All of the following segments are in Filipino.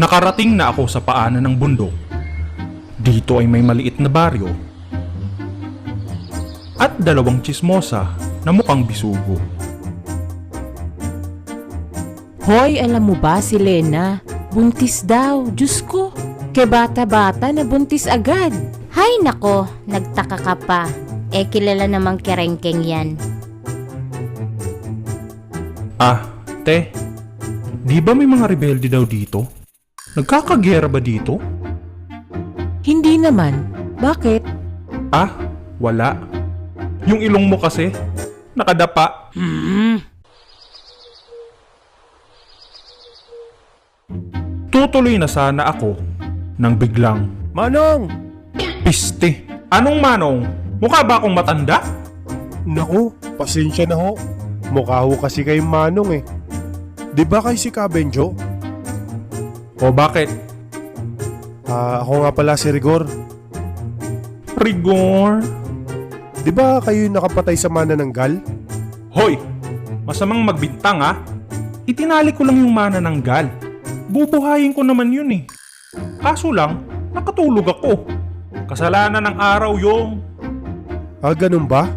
Nakarating na ako sa paanan ng bundok. Dito ay may maliit na baryo at dalawang tsismosa na mukhang bisugo. Hoy, alam mo ba si Lena? Buntis daw, Diyos ko. Ke bata-bata na buntis agad. Hay nako, nagtaka ka pa. Kilala namang kerengkeng yan. Te, di ba may mga rebelde daw dito? Nagkakagera ba dito? Hindi naman. Bakit? Wala. Yung ilong mo kasi, nakadapa. Tutuloy na sana ako nang biglang, Manong! piste. Anong manong? Mukha ba akong matanda? Naku, pasensya na ho. Mukha ho kasi kayong Manong eh. Di ba kayo si Kabenjo? O bakit? Ako nga pala si Rigor. Rigor? Di ba kayo yung nakapatay sa manananggal? Hoy! Masamang magbintang Itinali ko lang yung manananggal. Bubuhayin ko naman yun eh. Kaso lang, nakatulog ako. Kasalanan ng araw yung... Ganun ba?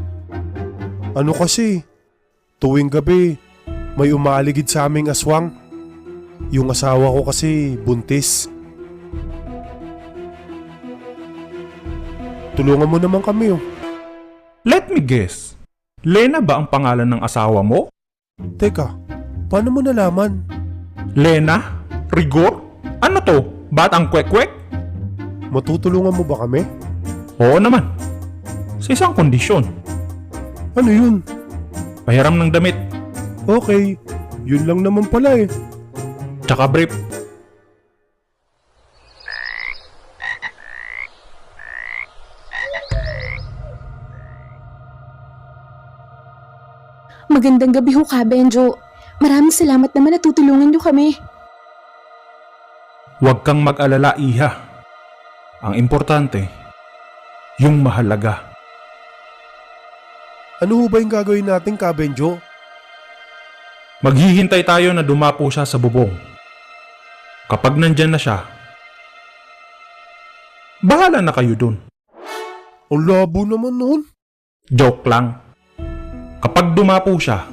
Ano kasi? Tuwing gabi, may umaaligid sa aming aswang. Yung asawa ko kasi buntis. Tulungan mo naman kami Let me guess. Lena ba ang pangalan ng asawa mo? Teka, paano mo nalaman? Lena? Rigor? Ano to? Batang kwek-kwek? Matutulungan mo ba kami? Oo naman. Sa isang kondisyon. Ano yun? Pahiram ng damit. Okay, yun lang naman pala eh. Tsaka brief. Magandang gabi ho, Kabenjo. Maraming salamat naman na tutulungan niyo kami. Huwag kang mag-alala, Iha. Ang importante, yung mahalaga. Ano ho ba yung gagawin natin, Kabenjo? Maghihintay tayo na dumapo siya sa bubong. Kapag nandyan na siya, bahala na kayo dun. Ang labo naman noon. Joke lang. Kapag dumapo siya,